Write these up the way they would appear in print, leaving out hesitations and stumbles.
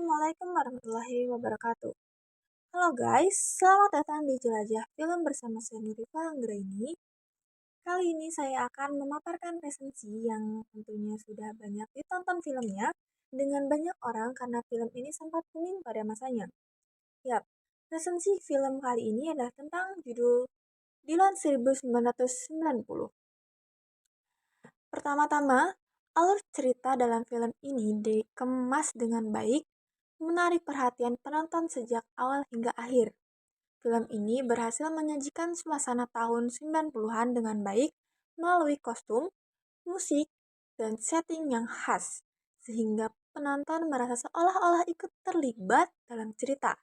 Assalamualaikum warahmatullahi wabarakatuh. Halo guys, selamat datang di Jelajah Film bersama saya Nurifa Anggraini. Kali ini saya akan memaparkan resensi yang tentunya sudah banyak ditonton filmnya dengan banyak orang karena film ini sempat booming pada masanya. Yap, resensi film kali ini adalah tentang judul Dilan 1990. Pertama-tama, alur cerita dalam film ini dikemas dengan baik, menarik perhatian penonton sejak awal hingga akhir. Film ini berhasil menyajikan suasana tahun 90-an dengan baik melalui kostum, musik, dan setting yang khas, sehingga penonton merasa seolah-olah ikut terlibat dalam cerita.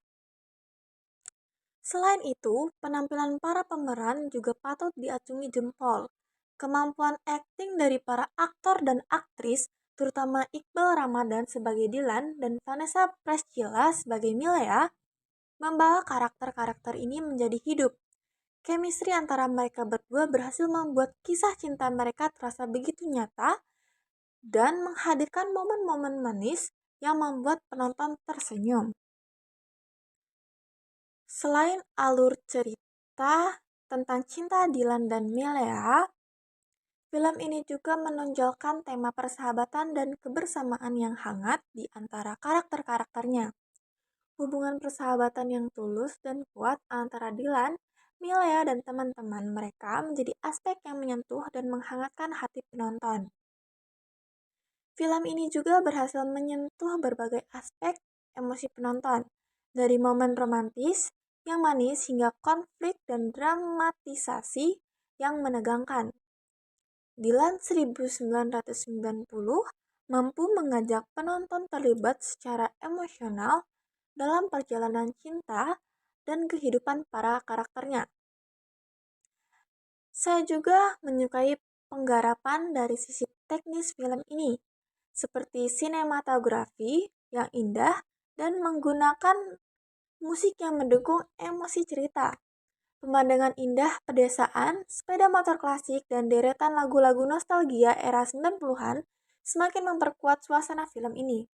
Selain itu, penampilan para pemeran juga patut diacungi jempol. Kemampuan akting dari para aktor dan aktris, terutama Iqbal Ramadan sebagai Dilan dan Vanessa Priscilla sebagai Milea, membawa karakter-karakter ini menjadi hidup. Chemistry antara mereka berdua berhasil membuat kisah cinta mereka terasa begitu nyata dan menghadirkan momen-momen manis yang membuat penonton tersenyum. Selain alur cerita tentang cinta Dilan dan Milea, film ini juga menonjolkan tema persahabatan dan kebersamaan yang hangat di antara karakter-karakternya. Hubungan persahabatan yang tulus dan kuat antara Dilan, Milea, dan teman-teman mereka menjadi aspek yang menyentuh dan menghangatkan hati penonton. Film ini juga berhasil menyentuh berbagai aspek emosi penonton, dari momen romantis yang manis hingga konflik dan dramatisasi yang menegangkan. Dilan 1990 mampu mengajak penonton terlibat secara emosional dalam perjalanan cinta dan kehidupan para karakternya. Saya juga menyukai penggarapan dari sisi teknis film ini, seperti sinematografi yang indah dan menggunakan musik yang mendukung emosi cerita. Pemandangan indah pedesaan, sepeda motor klasik, dan deretan lagu-lagu nostalgia era 90-an semakin memperkuat suasana film ini.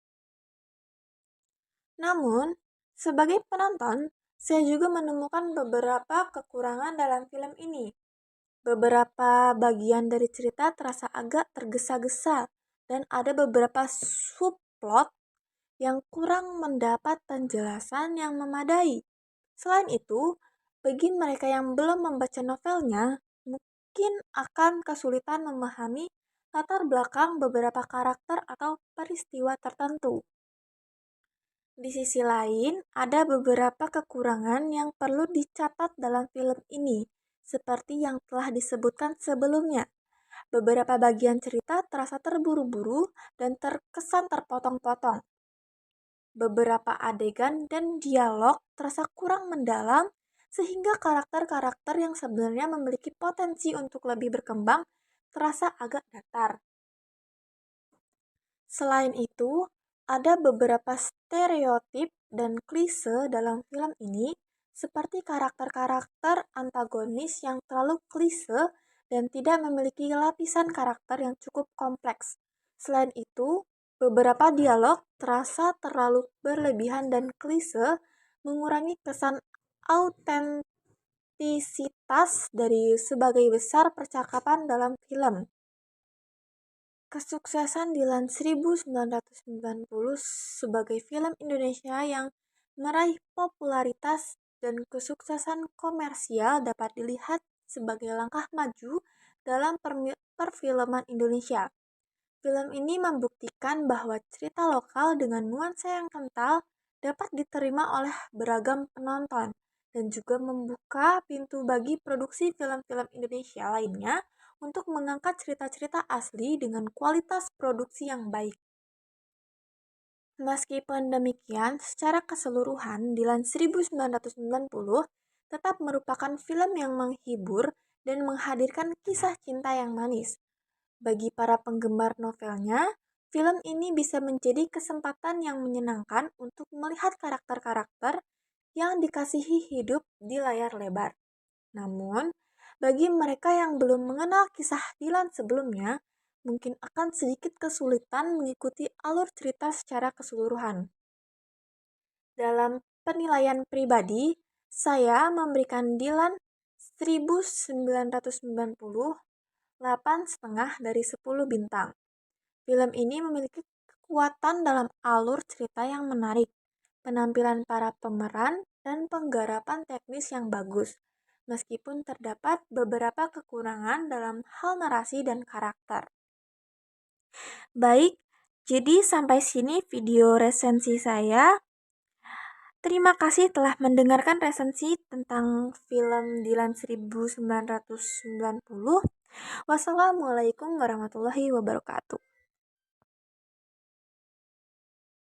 Namun, sebagai penonton, saya juga menemukan beberapa kekurangan dalam film ini. Beberapa bagian dari cerita terasa agak tergesa-gesa, dan ada beberapa subplot yang kurang mendapat penjelasan yang memadai. Selain itu, bagi mereka yang belum membaca novelnya, mungkin akan kesulitan memahami latar belakang beberapa karakter atau peristiwa tertentu. Di sisi lain, ada beberapa kekurangan yang perlu dicatat dalam film ini, seperti yang telah disebutkan sebelumnya. Beberapa bagian cerita terasa terburu-buru dan terkesan terpotong-potong. Beberapa adegan dan dialog terasa kurang mendalam, sehingga karakter-karakter yang sebenarnya memiliki potensi untuk lebih berkembang terasa agak datar. Selain itu, ada beberapa stereotip dan klise dalam film ini, seperti karakter-karakter antagonis yang terlalu klise dan tidak memiliki lapisan karakter yang cukup kompleks. Selain itu, beberapa dialog terasa terlalu berlebihan dan klise, mengurangi kesan autentisitas dari sebagai besar percakapan dalam film. Kesuksesan Dilan 1990 sebagai film Indonesia yang meraih popularitas dan kesuksesan komersial dapat dilihat sebagai langkah maju dalam perfilman Indonesia. Film ini membuktikan bahwa cerita lokal dengan nuansa yang kental dapat diterima oleh beragam penonton dan juga membuka pintu bagi produksi film-film Indonesia lainnya untuk mengangkat cerita-cerita asli dengan kualitas produksi yang baik. Meskipun demikian, secara keseluruhan, Dilan 1990 tetap merupakan film yang menghibur dan menghadirkan kisah cinta yang manis. Bagi para penggemar novelnya, film ini bisa menjadi kesempatan yang menyenangkan untuk melihat karakter-karakter yang dikasihi hidup di layar lebar. Namun, bagi mereka yang belum mengenal kisah Dilan sebelumnya, mungkin akan sedikit kesulitan mengikuti alur cerita secara keseluruhan. Dalam penilaian pribadi, saya memberikan Dilan 1990, 8,5 dari 10 bintang. Film ini memiliki kekuatan dalam alur cerita yang menarik, penampilan para pemeran, dan penggarapan teknis yang bagus, meskipun terdapat beberapa kekurangan dalam hal narasi dan karakter. Baik, jadi sampai sini video resensi saya. Terima kasih telah mendengarkan resensi tentang film Dilan 1990. Wassalamualaikum warahmatullahi wabarakatuh.